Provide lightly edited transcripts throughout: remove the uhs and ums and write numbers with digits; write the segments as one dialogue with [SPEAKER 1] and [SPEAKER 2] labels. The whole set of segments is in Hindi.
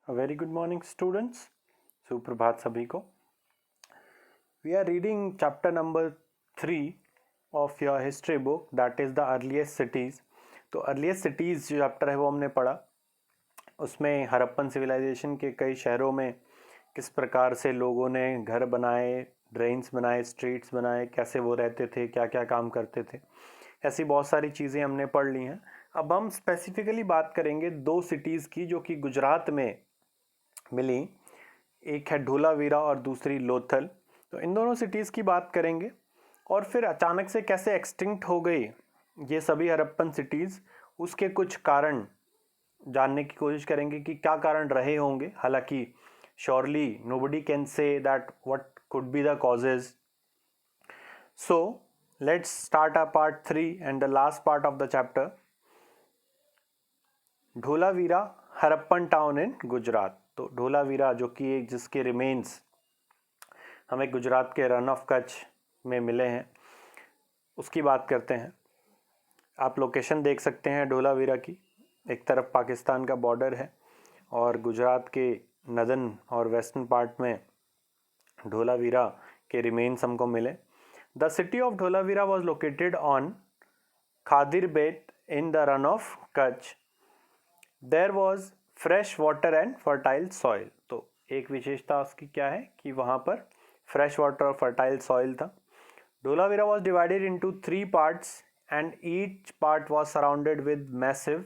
[SPEAKER 1] वेरी गुड मॉर्निंग स्टूडेंट्स, सुप्रभात सभी को। We are reading chapter number 3 of your history book, that is the earliest cities. तो अर्लीस्ट सिटीज़ जो चैप्टर है वो हमने पढ़ा। उसमें हड़प्पन सिविलाइजेशन के कई शहरों में किस प्रकार से लोगों ने घर बनाए, ड्रेन्स बनाए, स्ट्रीट्स बनाए, कैसे वो रहते थे, क्या क्या काम करते थे, ऐसी बहुत सारी चीज़ें हमने पढ़ ली हैं। अब हम स्पेसिफिकली बात करेंगे दो सिटीज़ की जो कि गुजरात में मिली। एक है धोलावीरा और दूसरी लोथल। तो इन दोनों सिटीज़ की बात करेंगे और फिर अचानक से कैसे एक्सटिंक्ट हो गई ये सभी हड़प्पन सिटीज़, उसके कुछ कारण जानने की कोशिश करेंगे कि क्या कारण रहे होंगे। हालांकि surely nobody can say that what could be the causes. So let's start a part 3 and the last part of the chapter, Dholavira Harappan town in Gujarat. तो धोलावीरा जो कि जिसके रिमेन्स हमें गुजरात के रन ऑफ कच्छ में मिले हैं, उसकी बात करते हैं। आप लोकेशन देख सकते हैं धोलावीरा की। एक तरफ पाकिस्तान का बॉर्डर है और गुजरात के नदन और वेस्टर्न पार्ट में धोलावीरा के रिमेन्स हमको मिले। The city of Dholavira was located on Khadir Bet in the Rann of Kutch. There was fresh water and fertile soil. तो एक विशेषता उसकी क्या है कि वहाँ पर फ्रेश वाटर और फर्टाइल सॉइल था। Dholavira was divided into 3 parts and each part was surrounded with massive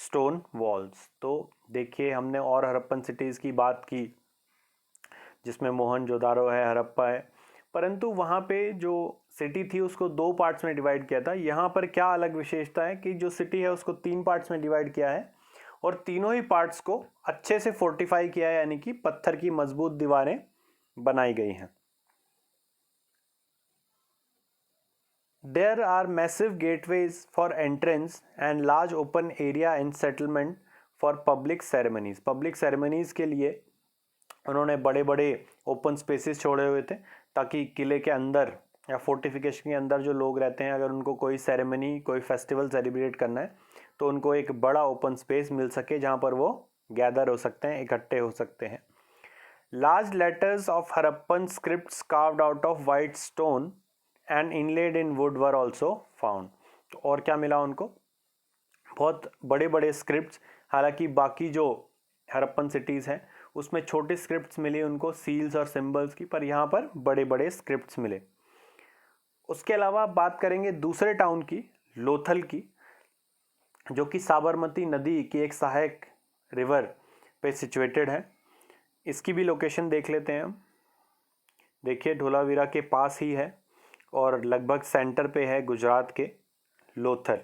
[SPEAKER 1] stone walls. तो देखिए, हमने और हड़प्पन सिटीज़ की बात की जिसमें मोहनजोदारो है, हड़प्पा है, परंतु वहाँ पे जो सिटी थी उसको 2 पार्ट्स में डिवाइड किया था। यहाँ पर क्या अलग विशेषता है कि जो सिटी है उसको 3 पार्ट्स में डिवाइड किया है और तीनों ही पार्ट्स को अच्छे से फोर्टिफाई किया है, यानी कि पत्थर की मजबूत दीवारें बनाई गई हैं। There are massive gateways for entrance and large open area in settlement for public ceremonies. Public ceremonies के लिए उन्होंने बड़े बड़े ओपन स्पेसेस छोड़े हुए थे ताकि किले के अंदर या फोर्टिफिकेशन के अंदर जो लोग रहते हैं, अगर उनको कोई सेरेमनी, कोई फेस्टिवल सेलिब्रेट करना है तो उनको एक बड़ा ओपन स्पेस मिल सके जहाँ पर वो गैदर हो सकते हैं, इकट्ठे हो सकते हैं। Large letters of Harappan scripts carved out of white stone and inlaid in wood were also found. तो और क्या मिला उनको? बहुत बड़े बड़े स्क्रिप्ट्स। हालांकि बाकी जो हड़प्पन सिटीज़ हैं उसमें छोटे स्क्रिप्ट्स मिले उनको, सील्स और सिंबल्स की, पर यहाँ पर बड़े बड़े स्क्रिप्ट्स मिले। उसके अलावा बात करेंगे दूसरे टाउन की, लोथल की, जो कि साबरमती नदी की एक सहायक रिवर पे सिचुएटेड है। इसकी भी लोकेशन देख लेते हैं हम। देखिए, धोलावीरा के पास ही है और लगभग सेंटर पे है गुजरात के लोथल,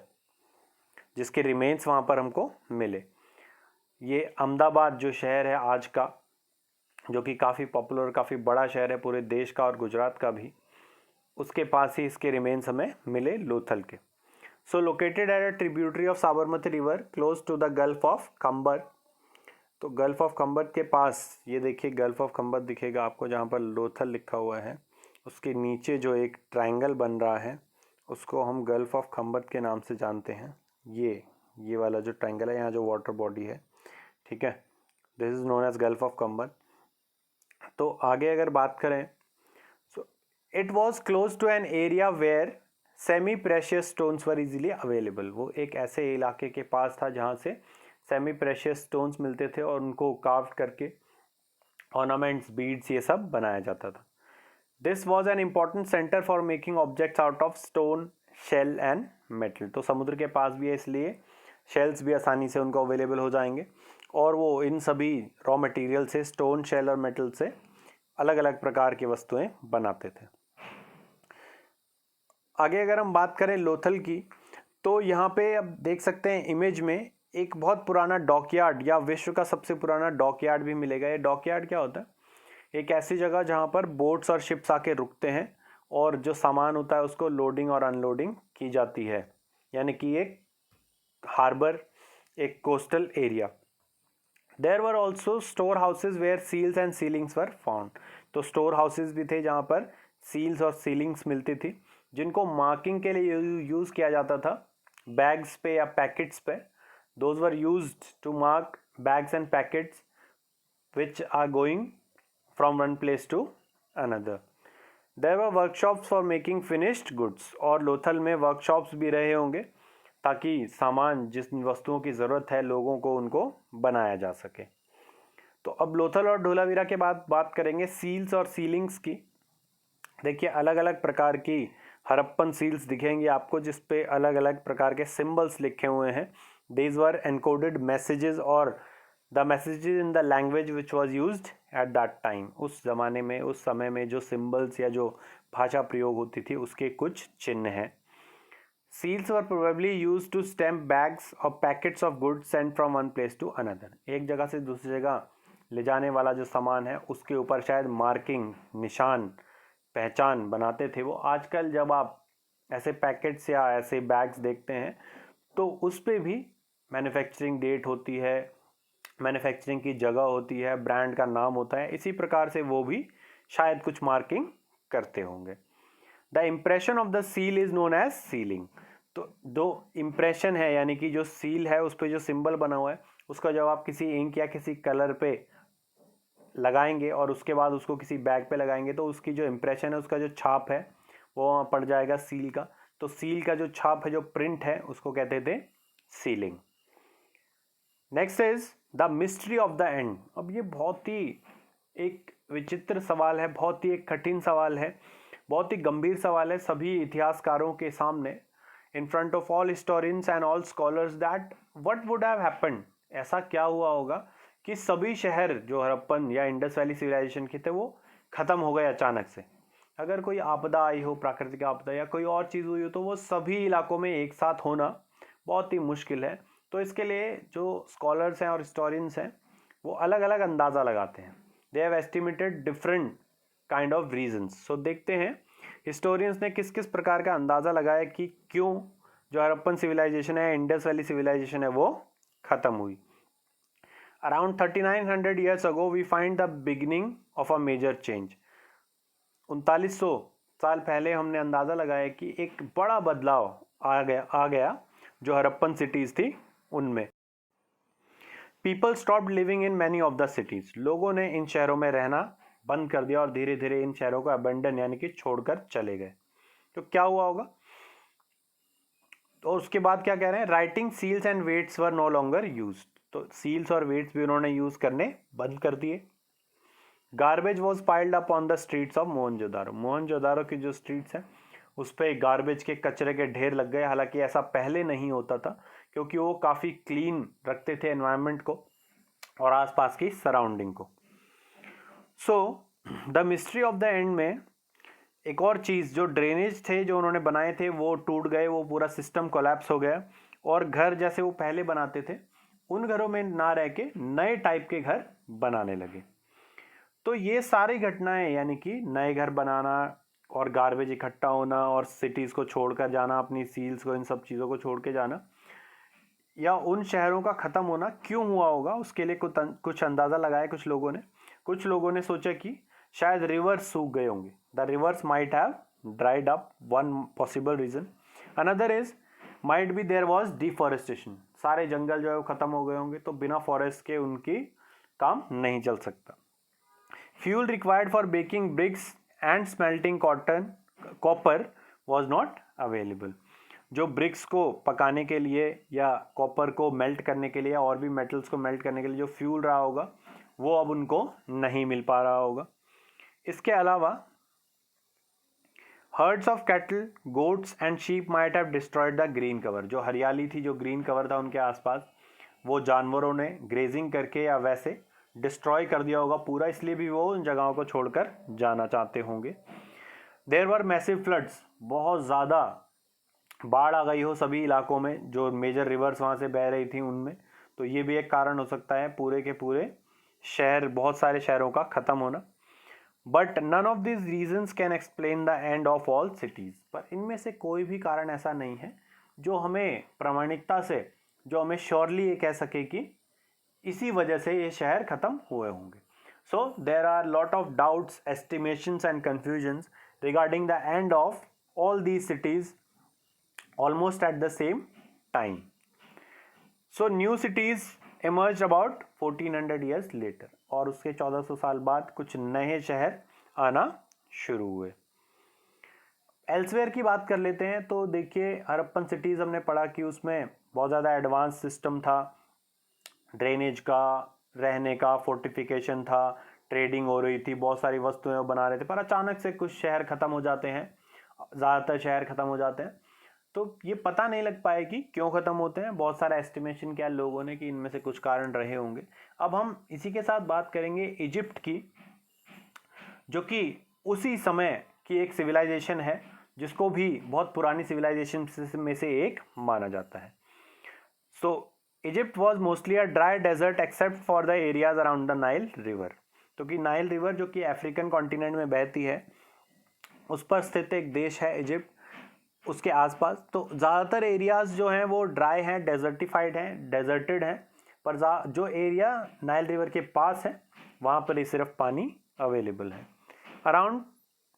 [SPEAKER 1] जिसके रिमेन्स वहाँ पर हमको मिले। ये अहमदाबाद जो शहर है आज का, जो कि काफ़ी पॉपुलर, काफ़ी बड़ा शहर है पूरे देश का और गुजरात का भी, उसके पास ही इसके रिमेन्स हमें मिले लोथल के। So located at a tributary of Sabarmati river close to the gulf of Khambhat. तो गल्फ ऑफ खंबर के पास, ये देखिए गल्फ ऑफ खंबर दिखेगा आपको जहाँ पर लोथल लिखा हुआ है, उसके नीचे जो एक ट्रायंगल बन रहा है उसको हम गल्फ ऑफ खंबर के नाम से जानते हैं। ये वाला जो ट्रायंगल है, यहाँ जो वाटर बॉडी है, ठीक है, this is known as gulf of Khambhat. तो आगे अगर बात करें, so it was close to an area where semi precious stones were easily available. वो एक ऐसे इलाके के पास था जहाँ से सेमी प्रेशियस स्टोन्स मिलते थे और उनको कार्व करके ऑर्नामेंट्स, बीड्स, ये सब बनाया जाता था। This was an important centre for making objects out of stone, shell and metal. तो समुद्र के पास भी है, इसलिए शेल्स भी आसानी से उनको अवेलेबल हो जाएंगे और वो इन सभी रॉ मटेरियल से, स्टोन, शेल और मेटल से अलग अलग प्रकार की वस्तुएं बनाते थे। आगे अगर हम बात करें लोथल की, तो यहाँ पे अब देख सकते हैं इमेज में एक बहुत पुराना डॉकयार्ड या विश्व का सबसे पुराना डॉकयार्ड भी मिलेगा। ये डॉकयार्ड क्या होता है? एक ऐसी जगह जहाँ पर बोट्स और शिप्स आके रुकते हैं और जो सामान होता है उसको लोडिंग और अनलोडिंग की जाती है, यानी कि एक हार्बर, एक coastal area. There were also store houses where seals and sealings were found. तो स्टोर हाउसेज भी थे जहाँ पर सील्स और सीलिंग्स मिलती थी, जिनको मार्किंग के लिए यूज़ किया जाता था बैग्स पे या पैकेट्स पे। Those were used to mark bags and packets which are going from one place to another. There were workshops for making finished goods, और लोथल में वर्कशॉप्स भी रहे होंगे ताकि सामान जिस वस्तुओं की ज़रूरत है लोगों को उनको बनाया जा सके। तो अब लोथल और धोलावीरा के बाद बात करेंगे सील्स और सीलिंग्स की। देखिए अलग अलग प्रकार की हड़प्पन सील्स दिखेंगी आपको जिस पे अलग अलग प्रकार के सिंबल्स लिखे हुए हैं। These were encoded messages और the messages in the language which was used at that time। उस ज़माने में उस समय में जो सिंबल्स या जो भाषा प्रयोग होती थी उसके कुछ चिन्ह हैं। Seals were probably used to stamp bags or packets of goods sent from one place to another। एक जगह से दूसरी जगह ले जाने वाला जो सामान है उसके ऊपर शायद मार्किंग निशान पहचान बनाते थे वो। आजकल जब आप ऐसे पैकेट्स या ऐसे बैग्स देखते हैं तो उस पर भी मैन्युफैक्चरिंग डेट होती है, मैन्युफैक्चरिंग की जगह होती है, ब्रांड का नाम होता है। इसी प्रकार से वो भी शायद कुछ मार्किंग करते होंगे। The impression of the seal is known as sealing. तो जो इम्प्रेशन है यानी कि जो सील है उस पर जो सिंबल बना हुआ है उसका जब आप किसी इंक या किसी कलर पे लगाएंगे और उसके बाद उसको किसी बैग पे लगाएंगे तो उसकी जो इम्प्रेशन है उसका जो छाप है वो वहाँ पड़ जाएगा सील का। तो सील का जो छाप है जो प्रिंट है उसको कहते थे ceiling. Next is the mystery of the end. अब ये बहुत ही एक विचित्र सवाल है, बहुत ही एक कठिन सवाल है, बहुत ही गंभीर सवाल है सभी इतिहासकारों के सामने, in front of all historians and all scholars, that what would have happened. ऐसा क्या हुआ होगा कि सभी शहर जो हड़प्पन या इंडस वैली सिविलाइजेशन के थे वो खत्म हो गए अचानक से। अगर कोई आपदा आई हो, प्राकृतिक आपदा या कोई और चीज़ हुई हो, तो वो सभी इलाकों में एक साथ होना बहुत ही मुश्किल है। तो इसके लिए जो स्कॉलर्स हैं और हिस्टोरियंस हैं वो अलग अलग अंदाज़ा लगाते हैं। They have estimated different kind of reasons. So देखते हैं हिस्टोरियंस ने किस किस प्रकार का अंदाज़ा लगाया कि क्यों जो हड़प्पन सिविलाइजेशन है, इंडस वैली सिविलाइजेशन है, वो ख़त्म हुई। Around 3900 years ago we find the beginning of a major change. 3900 साल पहले हमने अंदाज़ा लगाया कि एक बड़ा बदलाव आ गया जो हड़प्पन सिटीज़ थी उनमें। People stopped living in many of the cities. लोगों ने इन शहरों में रहना बंद कर दिया और धीरे धीरे इन शहरों को अबेंडन यानी कि छोड़कर चले गए। तो क्या हुआ होगा? तो उसके बाद क्या कह रहे हैं? Writing seals and weights were no longer used. तो सील्स और वेट्स भी उन्होंने यूज करने बंद कर दिए। Garbage was piled up on the streets of Mohenjodaro. Mohenjodaro की जो स्ट्रीट्स हैं उस पर गार्बेज के कचरे के ढेर लग गए। हालांकि ऐसा पहले नहीं होता था क्योंकि वो काफ़ी क्लीन रखते थे एनवायरनमेंट को और आसपास की सराउंडिंग को। So the mystery of the end में एक और चीज़, जो ड्रेनेज थे जो उन्होंने बनाए थे वो टूट गए, वो पूरा सिस्टम कोलैप्स हो गया और घर जैसे वो पहले बनाते थे उन घरों में ना रह के नए टाइप के घर बनाने लगे। तो ये सारी घटनाएं यानी कि नए घर बनाना और गार्बेज इकट्ठा होना और सिटीज़ को छोड़कर जाना, अपनी सील्स को, इन सब चीज़ों को छोड़ के जाना या उन शहरों का ख़त्म होना क्यों हुआ होगा उसके लिए कुछ अंदाज़ा लगाया कुछ लोगों ने सोचा कि शायद रिवर्स सूख गए होंगे। The rivers might have dried up, one possible reason. Another is might be there was deforestation. सारे जंगल जो है वो ख़त्म हो गए होंगे तो बिना फॉरेस्ट के उनकी काम नहीं चल सकता। Fuel required for baking bricks and smelting copper was not available. जो ब्रिक्स को पकाने के लिए या कॉपर को मेल्ट करने के लिए और भी मेटल्स को मेल्ट करने के लिए जो फ्यूल रहा होगा वो अब उनको नहीं मिल पा रहा होगा। इसके अलावा hertz of cattle, goats and sheep might have destroyed the green cover. जो हरियाली थी, जो ग्रीन कवर था उनके आसपास, वो जानवरों ने ग्रेजिंग करके या वैसे डिस्ट्रॉय कर दिया होगा पूरा, इसलिए भी वो उन जगहों को छोड़कर जाना चाहते होंगे। There were massive floods. बहुत ज़्यादा बाढ़ आ गई हो सभी इलाकों में, जो मेजर रिवर्स वहाँ से बह रही थी उनमें, तो ये भी एक कारण हो सकता है पूरे के पूरे शहर, बहुत सारे शहरों का ख़त्म होना। But none of this reasons can explain the end of all cities. पर इनमें से कोई भी कारण ऐसा नहीं है जो हमें प्रामाणिकता से, जो हमें श्योरली ये कह सके कि इसी वजह से ये शहर ख़त्म हुए होंगे। So there are lot of doubts, estimations and confusions regarding the end of all these cities almost at the same time. So new cities emerged about 1400 years later, और उसके 1400 साल बाद कुछ नए शहर आना शुरू हुए। एल्सवेयर की बात कर लेते हैं। तो देखिए हड़प्पन सिटीज़ हमने पढ़ा कि उसमें बहुत ज़्यादा एडवांस सिस्टम था, ड्रेनेज का, रहने का, फोर्टिफिकेशन था, ट्रेडिंग हो रही थी, बहुत सारी वस्तुएं वो बना रहे थे। पर अचानक से कुछ शहर ख़त्म हो जाते हैं, ज़्यादातर शहर ख़त्म हो जाते हैं। तो ये पता नहीं लग पाए कि क्यों ख़त्म होते हैं। बहुत सारा एस्टिमेशन किया लोगों ने कि इनमें से कुछ कारण रहे होंगे। अब हम इसी के साथ बात करेंगे इजिप्ट की, जो कि उसी समय की एक सिविलाइजेशन है, जिसको भी बहुत पुरानी सिविलाइजेशन में से एक माना जाता है। So Egypt was mostly a dry desert except for the areas around the Nile river. तो कि नाइल रिवर जो कि अफ्रीकन कॉन्टिनेंट में बहती है, उस पर स्थित एक देश है इजिप्ट, उसके आसपास। तो ज़्यादातर एरियाज जो हैं वो ड्राई हैं, डेजर्टिफाइड हैं, डेजर्टेड हैं। पर जो एरिया नाइल रिवर के पास है वहाँ पर ही सिर्फ पानी अवेलेबल है। Around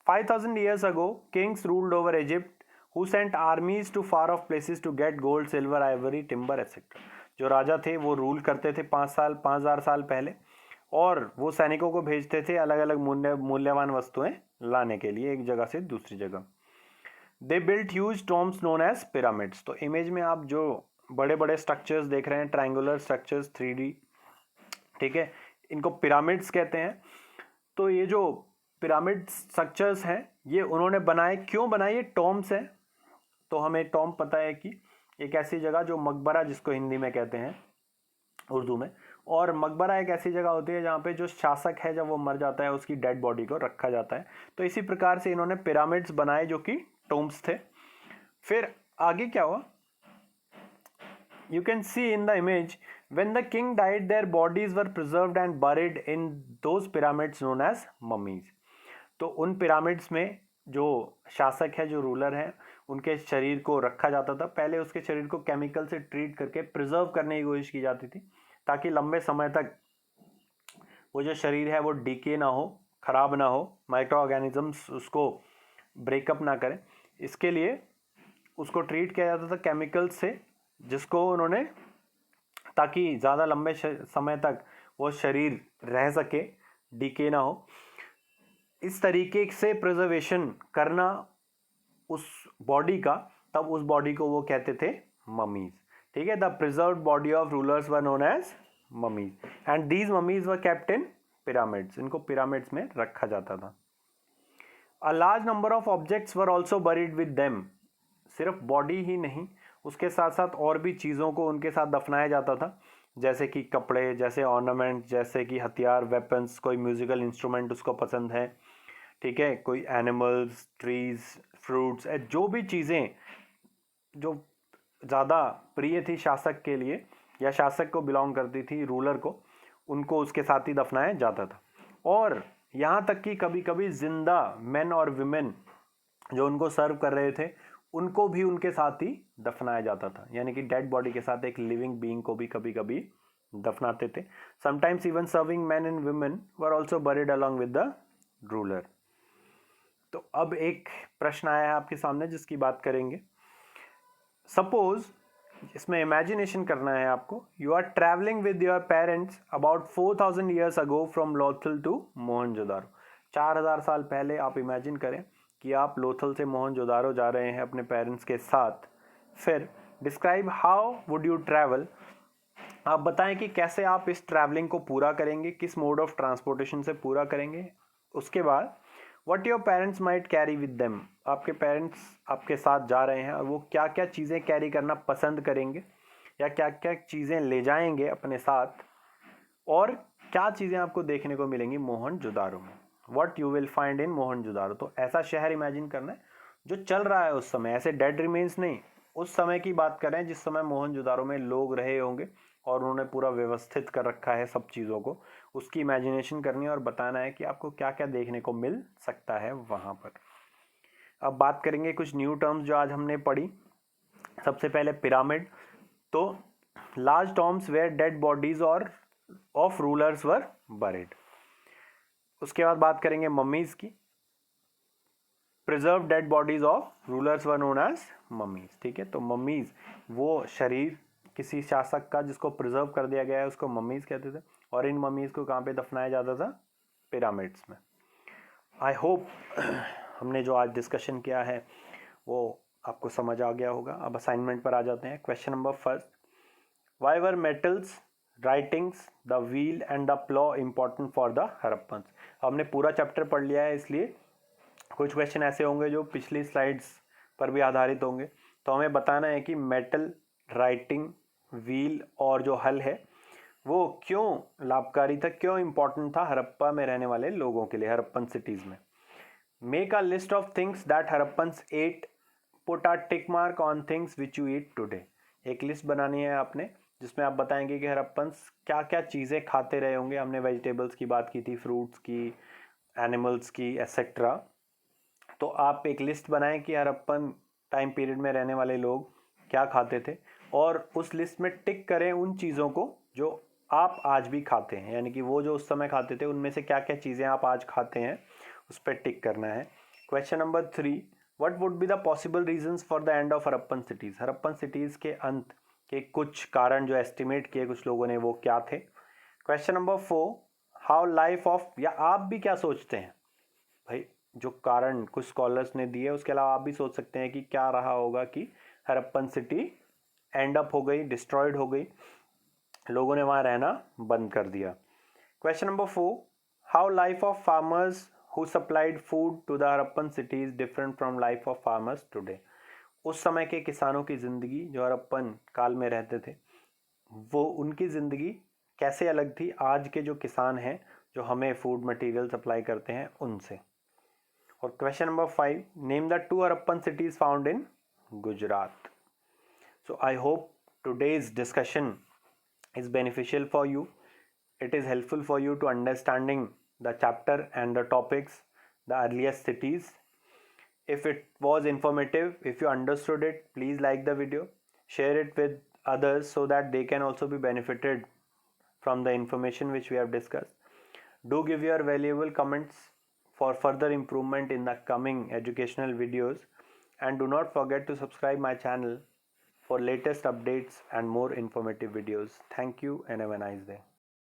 [SPEAKER 1] 5000 years ago, kings ruled over Egypt, who sent armies to far off places to get gold, silver, ivory, timber, etc. जो राजा थे वो रूल करते थे 5000 साल पहले, और वो सैनिकों को भेजते थे अलग अलग मूल्यवान वस्तुएं लाने के लिए एक जगह से दूसरी जगह। They built huge tombs known as pyramids. तो इमेज में आप जो बड़े बड़े स्ट्रक्चर्स देख रहे हैं, ट्रायंगुलर स्ट्रक्चर्स 3D, ठीक है, इनको पिरामिड्स कहते हैं। तो ये जो पिरामिड स्ट्रक्चर्स हैं ये उन्होंने बनाए, क्यों बनाए? ये टॉम्स हैं। तो हमें टॉम पता है कि एक ऐसी जगह जो मकबरा, जिसको हिंदी में कहते हैं, उर्दू में। और मकबरा एक ऐसी जगह होती है जहाँ पे जो शासक है जब वो मर जाता है उसकी डेड बॉडी को रखा जाता है। तो इसी प्रकार से इन्होंने पिरामिड्स बनाए जो कि टॉम्स थे। फिर आगे क्या हुआ? You can see in the image, when the king died, their bodies were preserved and buried in those pyramids known as mummies. तो उन पिरामिड्स में जो शासक है, जो रूलर है, उनके शरीर को रखा जाता था। पहले उसके शरीर को केमिकल से ट्रीट करके प्रिजर्व करने की कोशिश की जाती थी, ताकि लंबे समय तक वो जो शरीर है वो डीके ना हो, खराब ना हो, माइक्रो ऑर्गेनिजम्स उसको ब्रेकअप ना करें। इसके लिए उसको ट्रीट किया जाता था केमिकल से, जिसको उन्होंने, ताकि ज़्यादा लंबे समय तक वो शरीर रह सके, डीके ना हो। इस तरीके से प्रिजर्वेशन करना उस बॉडी का, तब उस बॉडी को वो कहते थे ममीज। ठीक है, the preserved body of rulers were known as mummies and these mummies were kept in pyramids. इनको पिरामिड्स में रखा जाता था। A large number of objects were also buried with them. सिर्फ बॉडी ही नहीं, उसके साथ साथ और भी चीज़ों को उनके साथ दफनाया जाता था, जैसे कि कपड़े, जैसे ऑर्नामेंट, जैसे कि हथियार, वेपन्स, कोई म्यूजिकल इंस्ट्रूमेंट उसको पसंद है, ठीक है, कोई एनिमल्स, ट्रीज, फ्रूट्स, जो भी चीज़ें जो ज़्यादा प्रिय थी शासक के लिए या शासक को बिलोंग करती थी, रूलर को, उनको उसके साथ ही दफनाया जाता था। और यहाँ तक कि कभी कभी जिंदा मेन और विमेन जो उनको सर्व कर रहे थे, उनको भी उनके साथ ही दफनाया जाता था। यानी कि डेड बॉडी के साथ एक लिविंग बीइंग को भी कभी कभी दफनाते थे। Sometimes even serving man and women were also buried along with the ruler. तो अब एक प्रश्न आया है आपके सामने जिसकी बात करेंगे। सपोज, इसमें इमेजिनेशन करना है आपको, you are travelling with your parents about 4000 years ago from Lothal to Mohenjodaro. 4000 साल पहले आप इमेजिन करें कि आप लोथल से मोहनजोदारो जा रहे हैं अपने पेरेंट्स के साथ। फिर describe how would you travel. आप बताएं कि कैसे आप इस ट्रैवलिंग को पूरा करेंगे, किस मोड ऑफ ट्रांसपोर्टेशन से पूरा करेंगे। उसके बाद what your parents might carry with them. आपके पेरेंट्स आपके साथ जा रहे हैं और वो क्या क्या चीज़ें कैरी करना पसंद करेंगे या क्या क्या चीज़ें ले जाएंगे अपने साथ, और क्या चीज़ें आपको देखने को मिलेंगी मोहनजोदारो में। What you will find in Mohenjodaro. तो ऐसा शहर इमेजिन करना है जो चल रहा है उस समय, ऐसे डेड रिमेन्स नहीं, उस समय की बात कर रहे हैं जिस समय मोहनजोदारो में लोग रहे होंगे और उन्होंने पूरा व्यवस्थित कर रखा है सब चीज़ों को। उसकी इमेजिनेशन करनी है और बताना है कि आपको क्या क्या देखने को मिल सकता है वहाँ पर। अब बात करेंगे कुछ न्यू टर्म्स जो आज हमने पढ़ी। सबसे पहले पिरामिड। तो large tombs where dead bodies और ऑफ रूलर्स वर बरीड। उसके बाद बात करेंगे मम्मीज की। Preserve dead bodies of rulers were known as mummies. ठीक है, तो मम्मीज वो शरीर किसी शासक का जिसको प्रिजर्व कर दिया गया है उसको मम्मीज कहते थे, और इन मम्मीज को कहाँ पे दफनाया जाता था? पिरामिड्स में। आई होप हमने जो आज डिस्कशन किया है वो आपको समझ आ गया होगा। अब असाइनमेंट पर आ जाते हैं। Question number first, why were metals, writings, the wheel and the plough important for the Harappans? हमने पूरा चैप्टर पढ़ लिया है, इसलिए कुछ क्वेश्चन ऐसे होंगे जो पिछली स्लाइड्स पर भी आधारित होंगे। तो हमें बताना है कि मेटल, राइटिंग, व्हील और जो हल है वो क्यों लाभकारी था, क्यों इंपॉर्टेंट था हड़प्पा में रहने वाले लोगों के लिए, हड़प्पन सिटीज में। Make a list of things that Harappans ate, put a tick mark on things which you eat today. एक लिस्ट बनानी है आपने जिसमें आप बताएंगे कि हड़प्पन्स क्या क्या चीज़ें खाते रहे होंगे। हमने वेजिटेबल्स की बात की थी, फ्रूट्स की, एनिमल्स की, एसेट्रा। तो आप एक लिस्ट बनाएं कि हड़प्पन टाइम पीरियड में रहने वाले लोग क्या खाते थे, और उस लिस्ट में टिक करें उन चीज़ों को जो आप आज भी खाते हैं, यानी कि वो जो उस समय खाते थे उनमें से क्या क्या चीज़ें आप आज खाते हैं उस पर टिक करना है। Question number 3, what would be the possible reasons for the end of Harappan cities? Harappan cities के अंत के कुछ कारण जो एस्टिमेट किए कुछ लोगों ने वो क्या थे? Question number 4, how life of, या आप भी क्या सोचते हैं भाई, जो कारण कुछ स्कॉलर्स ने दिए उसके अलावा आप भी सोच सकते हैं कि क्या रहा होगा कि हड़प्पन सिटी एंड अप हो गई, डिस्ट्रॉयड हो गई, लोगों ने वहां रहना बंद कर दिया। Question number 4, how life of farmers who supplied food to the Harappan city is different from life of farmers today? उस समय के किसानों की जिंदगी जो हड़प्पन काल में रहते थे, वो उनकी जिंदगी कैसे अलग थी आज के जो किसान हैं जो हमें फूड मटेरियल सप्लाई करते हैं उनसे। और question number 5, name the 2 Harappan cities found in Gujarat. So I hope today's discussion is beneficial for you. It is helpful for you to understanding the chapter and the topics, the earliest cities. If it was informative, if you understood it, please like the video, share it with others so that they can also be benefited from the information which we have discussed. Do give your valuable comments for further improvement in the coming educational videos, and do not forget to subscribe my channel for latest updates and more informative videos. Thank you and have a nice day.